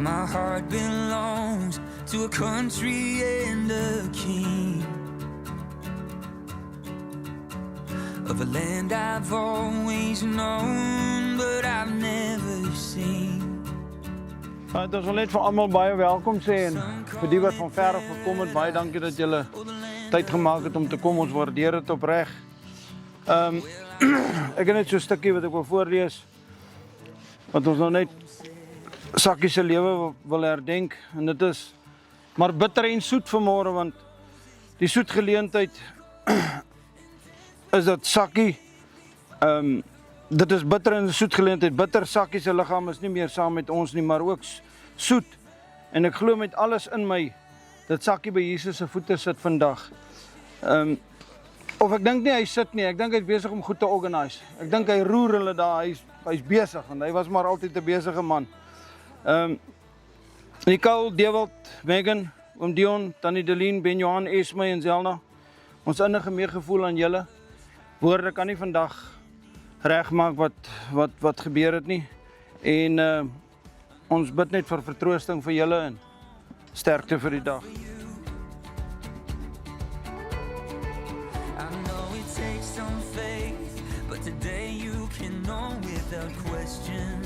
my heart belongs to a country and a king, of a land I've always known, but I've never seen. Ons wil net vir almal baie welkom sê en vir die wat van ver af gekom het, baie dankie dat julle tyd gemaak het om te kom, ons waardeer dit opreg. Ek het net so 'n stukkie wat ek wil voorlees, wat ons nou net Sakkie se lewe wil herdenk, en dit is maar bitter en soet vanmôre, want die soet geleentheid is dat Sakkie, dit is bitter en soet geleentheid, bitter Sakkie se liggaam is nie meer saam met ons nie, maar ook soet, en ek glo met alles in my, dat Sakkie by Jesus se voete sit vandag. Of ek dink nie hy sit nie, ek dink hy is besig om goed te organise. Ek dink hy roer hulle daar, hy is besig, want hy was maar altyd 'n besige man. Nicole, Dewald, Megan, oom Dion, Tannie Deline, Ben Johan, Esme en Zelna, ons innige meegevoel aan julle. Woorde kan nie vandag regmaak wat gebeur het nie. En ons bid net vir vertroosting vir julle en sterkte vir die dag. Today you can know without question.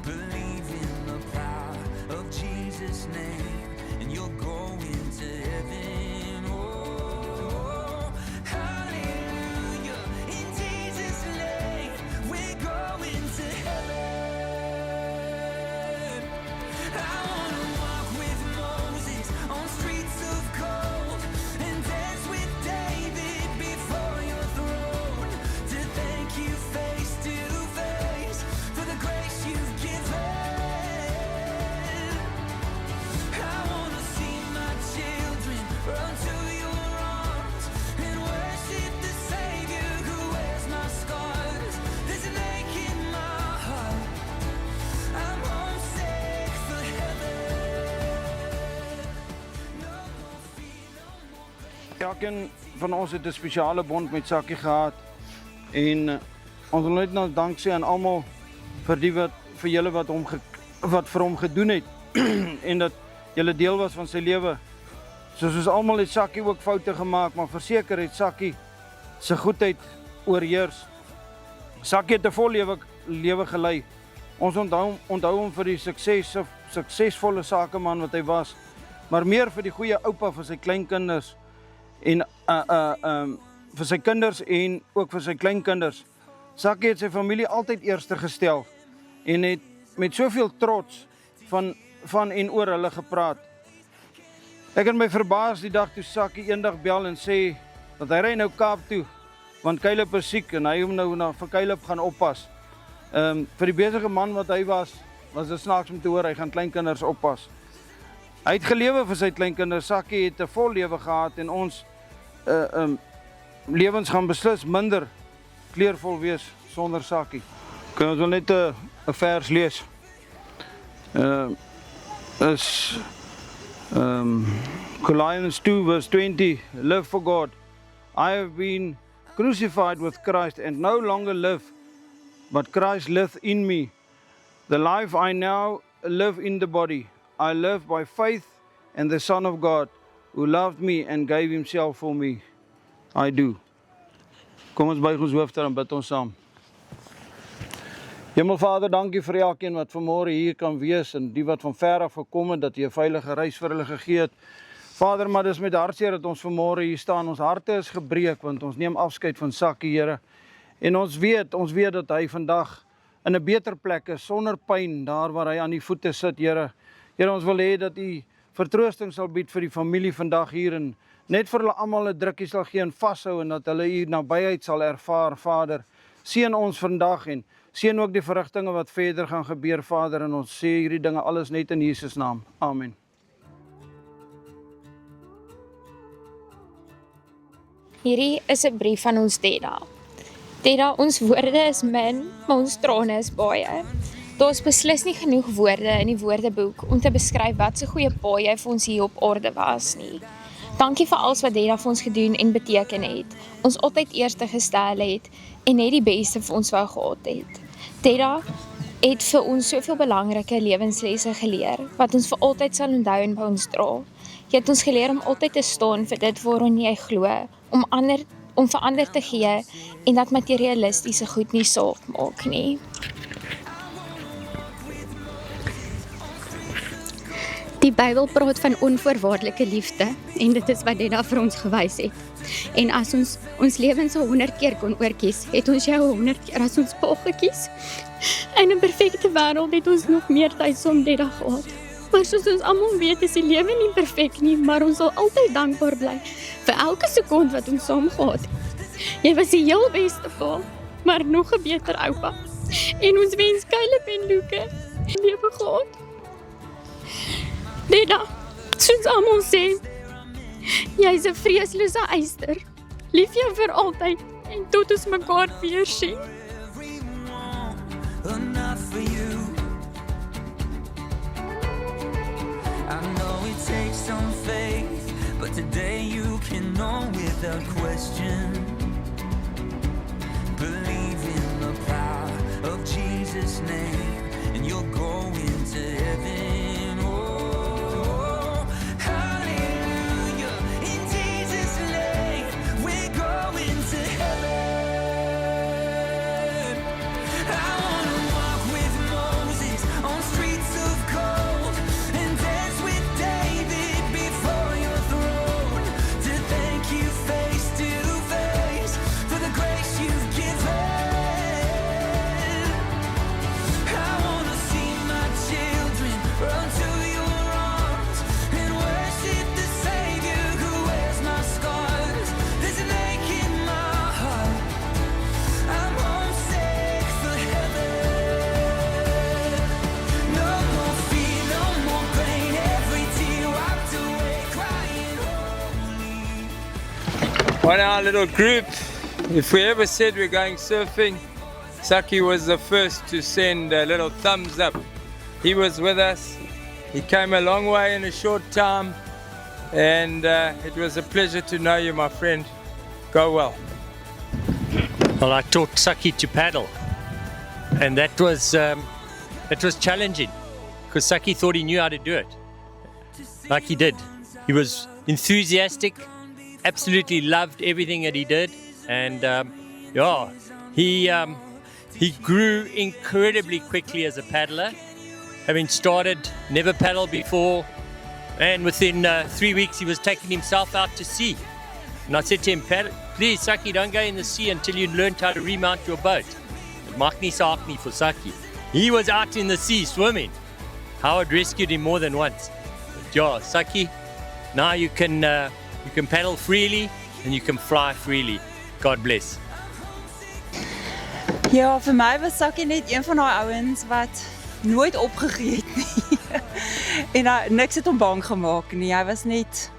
Believe in the power of Jesus' name, and you'll go into heaven. Oh, hallelujah, in Jesus' name, we're going to heaven. I wanna walk with Moses on streets of gold and dance with David before your throne, to thank you face to face for the grace you've given. I wanna see my children run to your arms and worship the Savior who wears my scars. There's an ache in my heart, I'm homesick for heaven. No more fear, no more. Elkeen van ons het 'n spesiale bond met Sakkie gehad, en ons wil net nou dank sê aan almal vir julle wat vir hom gedoen het en dat julle deel was van sy lewe. Soos ons almal het Sakkie ook foute gemaak, maar verseker het Sakkie se goedheid oorheers. Sakkie het 'n vol lewe gelei. Ons onthou hom vir die suksesvolle sakeman wat hy was, maar meer vir die goeie oupa vir sy kleinkinders en vir sy kinders en ook vir sy kleinkinders. Sakkie het sy familie altyd eerste gestel en het met soveel trots van en oor hulle gepraat. Ek het my verbaas die dag toe Sakkie eendag bel en sê dat hy ry nou Kaap toe, want Caleb is siek en hy hom nou vir Caleb gaan oppas. Vir die besige man wat hy was dit snaaks om te hoor, hy gaan kleinkinders oppas. Hy het gelewe vir sy kleinkinders. Sakkie het 'n vol lewe gehad en ons lewens gaan beslis minder kleurvol wees sonder Sakkie. Kan ons wel net 'n vers lees? Is Colossians 2 verse 20, live for God. I have been crucified with Christ and no longer live, but Christ liveth in me. The life I now live in the body, I live by faith in the Son of God, who loved me and gave himself for me. I do. Kom ons buig ons hoofde en bid ons saam. Hemelvader, dankie vir elkeen wat vanmôre hier kan wees en die wat van ver af gekom het, dat jy 'n veilige reis vir hulle gegee het. Vader, maar dis met hartseer dat ons vanmôre hier staan. Ons harte is gebreek want ons neem afskeid van Sakkie, Here. En ons weet dat hy vandag in 'n beter plek is, sonder pyn, daar waar hy aan die voete sit, Here. Here, ons wil hê dat U vertroosting sal bied vir die familie vandag hier en net vir hulle almal 'n drukkie sal gee en vashou en dat hulle U nabyheid sal ervaar, Vader. Seën ons vandag en seën ook die verrigtinge wat verder gaan gebeur, Vader, en ons sê hierdie dinge alles net in Jesus naam. Amen. Hierdie is 'n brief van ons Teda. Teda, ons woorde is min, maar ons trane is baie. Daar is beslis nie genoeg woorde in die woordeboek om te beskryf wat so goeie pa jy vir ons hier op orde was nie. Dankie vir alles wat Teda vir ons gedoen en beteken het, ons altyd eerste gestel het en net die beste vir ons wou gehad het. Teda, het vir ons soveel belangrike lewenslesse geleer, wat ons vir altyd sal onthou en by ons dra. Jy het ons geleer om altyd te staan vir dit waarin jy glo, om vir ander te gee, en dat materialistiese goed nie saak maak nie. Die Bybel praat van onvoorwaardelike liefde en dit is wat Deda vir ons gewys het. En as ons lewens 100 keer kon oorkies, het ons jou 100 keer as ons pa gekies. In 'n perfekte wêreld het ons nog meer tyd saam Deda gehad. Maar soos ons almal weet, is die lewe nie perfek nie, maar ons sal altyd dankbaar bly vir elke sekond wat ons saam gehad het. Jy was die heel beste pa, maar nog 'n beter oupa. En ons wens Caleb en Luke lewe gehad. Deda, soos almal sê, jy is 'n vreeslose eyster. Lief jou vir altyd en tot ons mekaar weer sien. But not for you. I know it takes some faith, but today you can know without question. Believe in the power of Jesus' name, and you'll go into heaven. Oh, hallelujah! In Jesus' name, we're going to heaven. I wanna walk with Moses on streets of gold and dance with David before your throne to thank you face to face for the grace you've given. I wanna see my children run to your arms and worship the Savior who wears my scars. There's an ache in my heart. I'm homesick for heaven. No more fear, no more pain. Every tear wiped away, crying holy. On our little group, if we ever said we're going surfing, Saki was the first to send a little thumbs up. He was with us. He came a long way in a short time, and it was a pleasure to know you, my friend. Go well. Well, I taught Saki to paddle, and that was challenging because Saki thought he knew how to do it, like he did. He was enthusiastic, absolutely loved everything that he did, and he grew incredibly quickly as a paddler, having started never paddled before, and within 3 weeks he was taking himself out to sea. And I said to him, please Saki, don't go in the sea until you learned how to remount your boat. Maak nie saak nie for Saki. He was out in the sea swimming. Howard rescued him more than once. But yeah, Saki, now you can paddle freely and you can fly freely. God bless. Ja, vir my was Saki net een van daai ouens wat nooit opgegee het nie. En hy niks het hom bang gemaak nie. Hy was net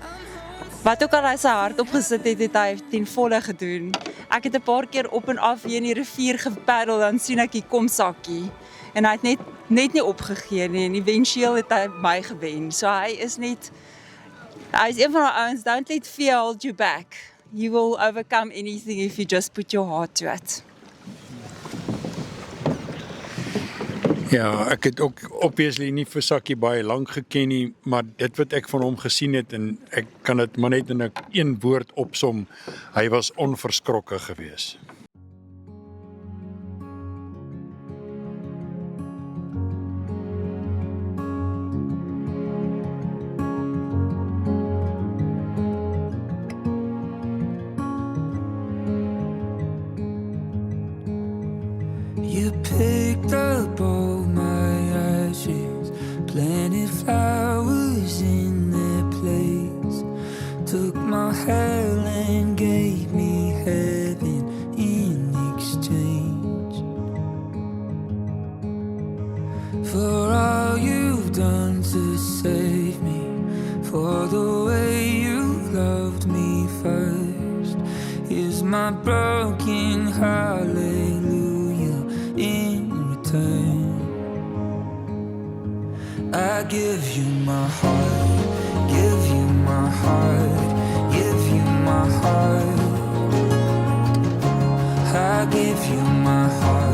wat ook al hy sy hart opgesit het, het hy ten volle gedoen. Ek het 'n paar keer op en af hier in die rivier gepaddel, dan sien ek hier kom Saki. En hy het net nie opgegee nie en eventueel het hy my gewen. So hy is een van die ouens, don't let fear hold you back. You will overcome anything if you just put your heart to it. Ja, ek het ook obviously nie vir Saki baie lank geken nie, maar dit wat ek van hom gesien het en ek kan dit maar net in een woord opsom, hy was onverskrokke geweest. You picked up all my ashes, planted flowers in their place, took my hell and gave me heaven in exchange for all you've done to save me, for the way you loved me first. Here's my broken hallelujah in return. I give you my heart, give you my heart, give you my heart. I give you my heart.